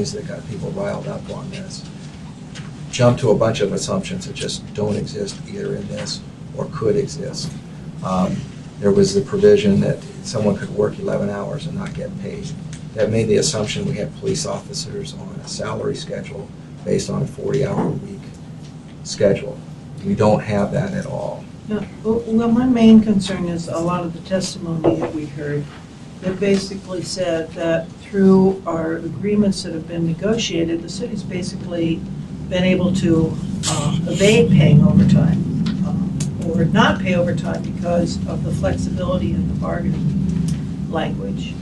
things that got people riled up on this. Jump to a bunch of assumptions that just don't exist either in this or could exist. There was the provision that someone could work 11 hours and not get paid. That made the assumption we had police officers on a salary schedule based on a 40-hour-a-week schedule. We don't have that at all. No, well, my main concern is a lot of the testimony that we heard that basically said that through our agreements that have been negotiated, the city's basically been able to evade paying overtime or not pay overtime because of the flexibility in the bargaining language.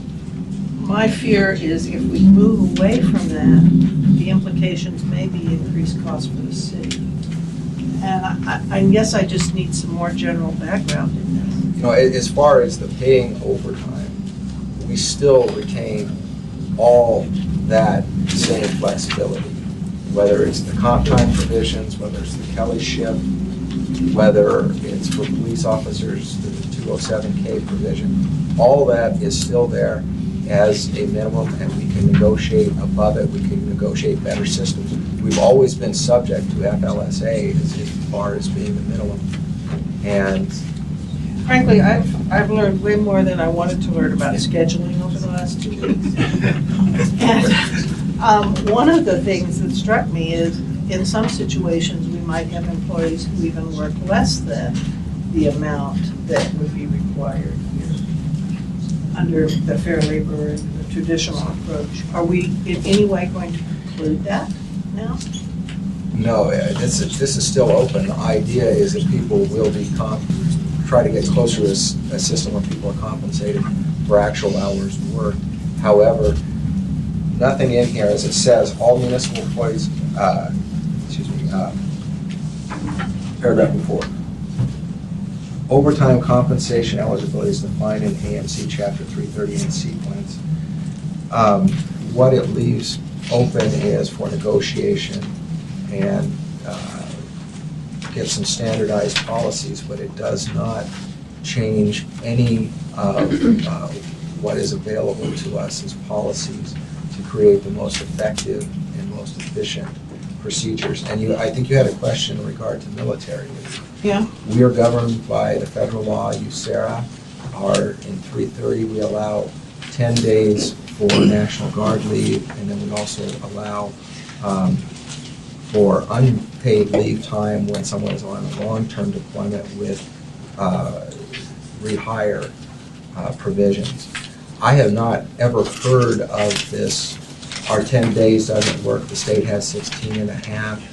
My fear is if we move away from that, the implications may be increased costs for the city. And I guess I just need some more general background in this. You know, as far as the paying overtime, we still retain all that same flexibility, whether it's the comp time provisions, whether it's the Kelly shift, whether it's for police officers, the 207K provision, all that is still there as a minimum, and we can negotiate above it. We can negotiate better systems. We've always been subject to FLSA as far as being the minimum. And frankly, I've learned way more than I wanted to learn about scheduling over the last 2 weeks. And one of the things that struck me is in some situations we might have employees who even work less than the amount that would be required here under the fair labor and the traditional approach. Are we in any way going to include that now? no, this is still open. The idea is that people will be try to get closer to a system where people are compensated for actual hours worked. However, nothing in here, as it says, all municipal employees, paragraph before. Overtime compensation eligibility is defined in AMC Chapter 330 in sequence. What it leaves open is for negotiation and get some standardized policies, but it does not change any of what is available to us as policies to create the most effective and most efficient procedures. And I think you had a question in regard to military leave. Yeah. We are governed by the federal law, USERRA. In 330, we allow 10 days for National Guard leave, and then we also allow for unpaid leave time when someone is on a long-term deployment with rehire provisions. I have not ever heard of this, our 10 days doesn't work, the state has 16 and a half.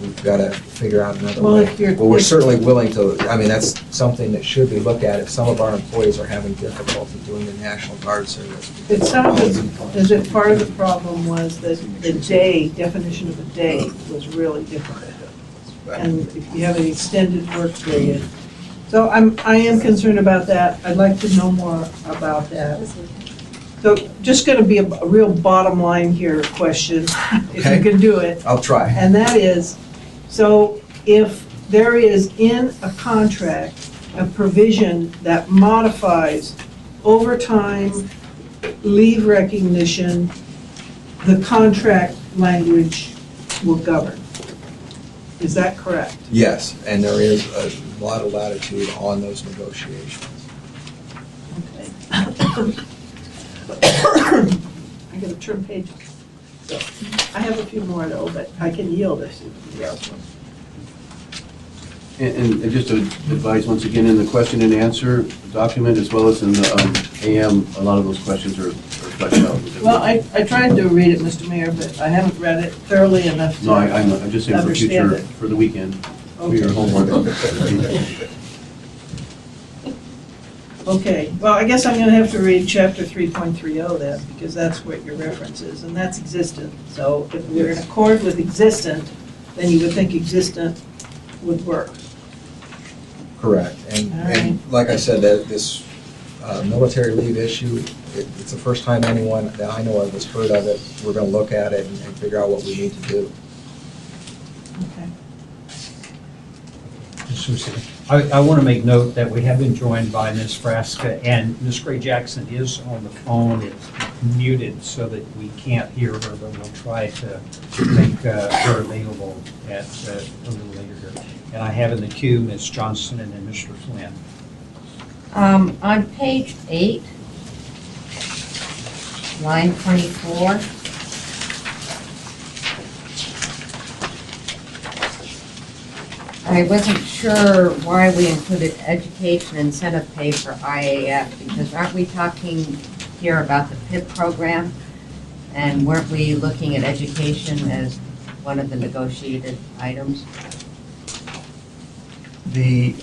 We've got to figure out another way. But we're certainly willing to, I mean, that's something that should be looked at if some of our employees are having difficulty doing the National Guard service. It sounded as if part of the problem was that the day, definition of a day, was really difficult. And if you have an extended work period. So I am concerned about that. I'd like to know more about that. So just going to be a real bottom line here question, if you can do it. I'll try. And that is, so if there is in a contract a provision that modifies overtime, leave recognition, the contract language will govern. Is that correct? Yes, and there is a lot of latitude on those negotiations. Okay. I'm going to turn pages. So I have a few more though, but I can yield if somebody else wants. And just to advise once again, in the question and answer document as well as in the AM, a lot of those questions are fleshed out. Well, I tried to read it, Mr. Mayor, but I haven't read it thoroughly enough to No, I'm just saying for future, for the weekend, for your homework. Okay, well, I guess I'm going to have to read Chapter 3.30 then, because that's what your reference is, and that's existent. So if we're in accord with existent, then you would think existent would work. Correct. And like I said, that this military leave issue, it's the first time anyone that I know of has heard of it. We're going to look at it and figure out what we need to do. Okay. I want to make note that we have been joined by Ms. Frasca, and Ms. Gray Jackson is on the phone. muted so that we can't hear her, but we'll try to make her available at a little later here. And I have in the queue Ms. Johnson and then Mr. Flynn. On page 8, line 24, I wasn't sure why we included education incentive pay for IAF, because aren't we talking here about the PIP program? And weren't we looking at education as one of the negotiated items? The,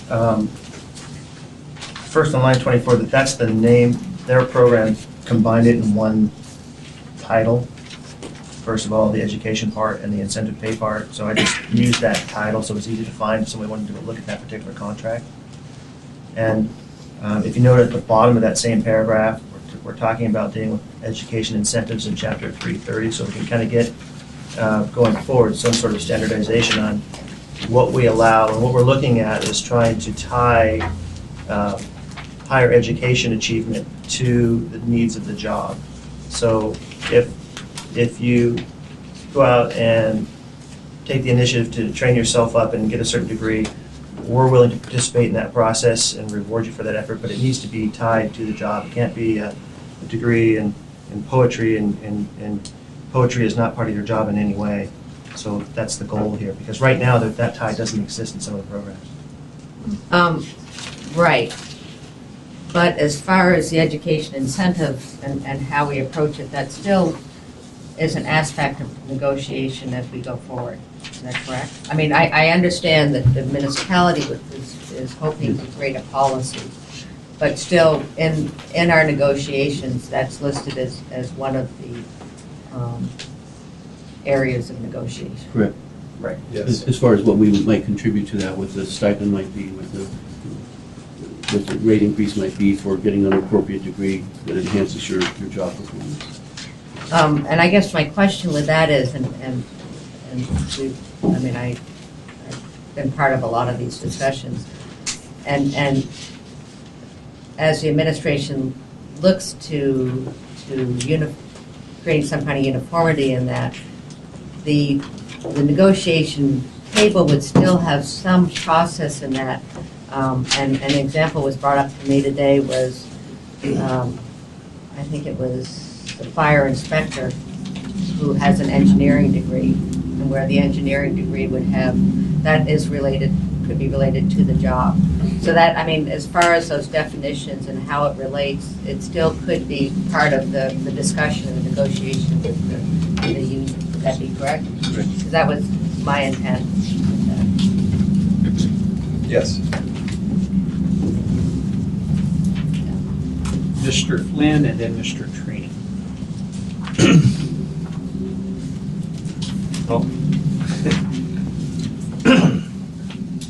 first on line 24, that's the name, their program combined it in one title. First of all, the education part and the incentive pay part. So I just used that title so it's easy to find if somebody wanted to look at that particular contract. And if you note at the bottom of that same paragraph, we're talking about dealing with education incentives in chapter 330, so we can kind of get going forward some sort of standardization on what we allow. And what we're looking at is trying to tie higher education achievement to the needs of the job. So if you go out and take the initiative to train yourself up and get a certain degree, we're willing to participate in that process and reward you for that effort, but it needs to be tied to the job. It can't be a degree in poetry, and poetry is not part of your job in any way. So that's the goal here, because right now that tie doesn't exist in some of the programs. Right. But as far as the education incentive and how we approach it, that still is an aspect of negotiation as we go forward. Is that correct? I mean, I understand that the municipality is hoping to create a policy, but still in our negotiations, that's listed as one of the areas of negotiation. Correct. Right. Yes. As far as what we might contribute to that, what the stipend might be, what the rate increase might be for getting an appropriate degree that enhances your job performance. And I guess my question with that is, I've been part of a lot of these discussions, and as the administration looks to create some kind of uniformity in that, the negotiation table would still have some process in that. And an example was brought up to me today was, I think it was the fire inspector who has an engineering degree, and where the engineering degree would have, that is related, could be related to the job. So that, I mean, as far as those definitions and how it relates, it still could be part of the discussion and the negotiation with the union. Would that be correct? Correct. Because that was my intent. Yes. Mr. Flynn and then Mr. Trini.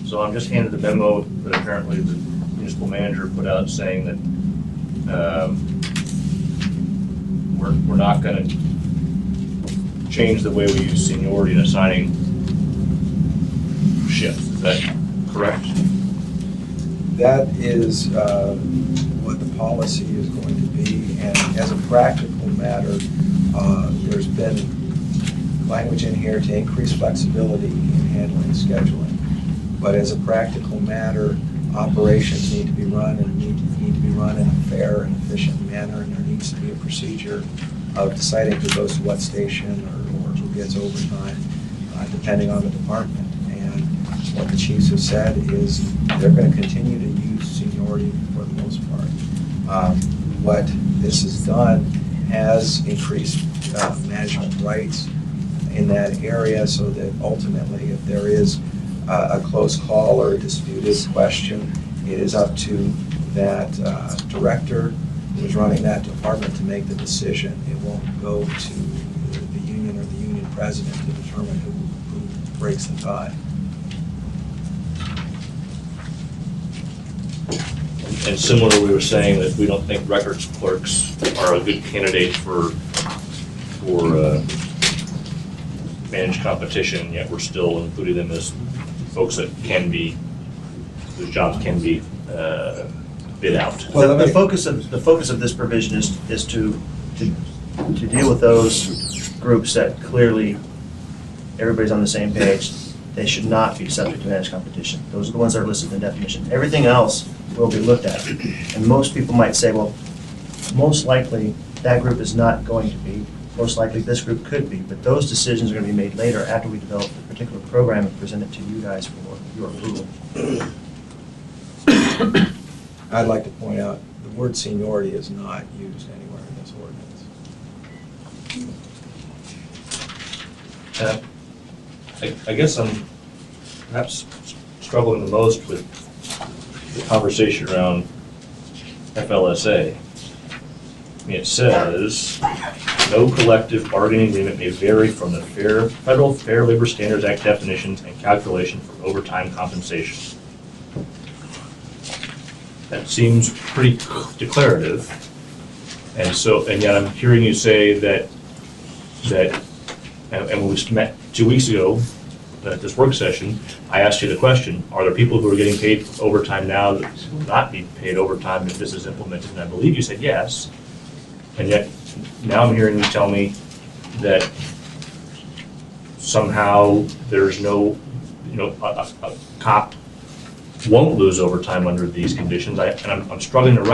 So I'm just handed the memo that apparently the municipal manager put out saying that we're not going to change the way we use seniority in assigning shifts. Is that correct? That is what the policy is going to be, and as a practical matter, there's been language in here to increase flexibility in handling scheduling. But as a practical matter, operations need to be run and need to be run in a fair and efficient manner, and there needs to be a procedure of deciding who goes to what station or who gets overtime, depending on the department. And what the chiefs have said is they're going to continue to use seniority for the most part. What this has done has increased management rights in that area, so that ultimately, if there is a close call or a disputed question, it is up to that director who is running that department to make the decision. It won't go to the union or the union president to determine who breaks the tie. And similar, we were saying that we don't think records clerks are a good candidate for managed competition, yet we're still including them as folks that can be, whose jobs can be bid out. Well, the focus of this provision is to to deal with those groups that clearly everybody's on the same page, they should not be subject to managed competition. Those are the ones that are listed in the definition. Everything else will be looked at. And most people might say, well, most likely that group is not going to be. Most likely this group could be. But those decisions are going to be made later after we develop the particular program and present it to you guys for your approval. I'd like to point out, the word seniority is not used anywhere in this ordinance. I guess I'm perhaps struggling the most with the conversation around FLSA. I mean, it says, no collective bargaining agreement may vary from the Federal Fair Labor Standards Act definitions and calculation for overtime compensation. That seems pretty declarative. And yet I'm hearing you say that, and when we met 2 weeks ago at this work session, I asked you the question, are there people who are getting paid overtime now that will not be paid overtime if this is implemented? And I believe you said yes. And yet now I'm hearing you tell me that somehow there's no, a cop won't lose overtime under these conditions. And I'm struggling to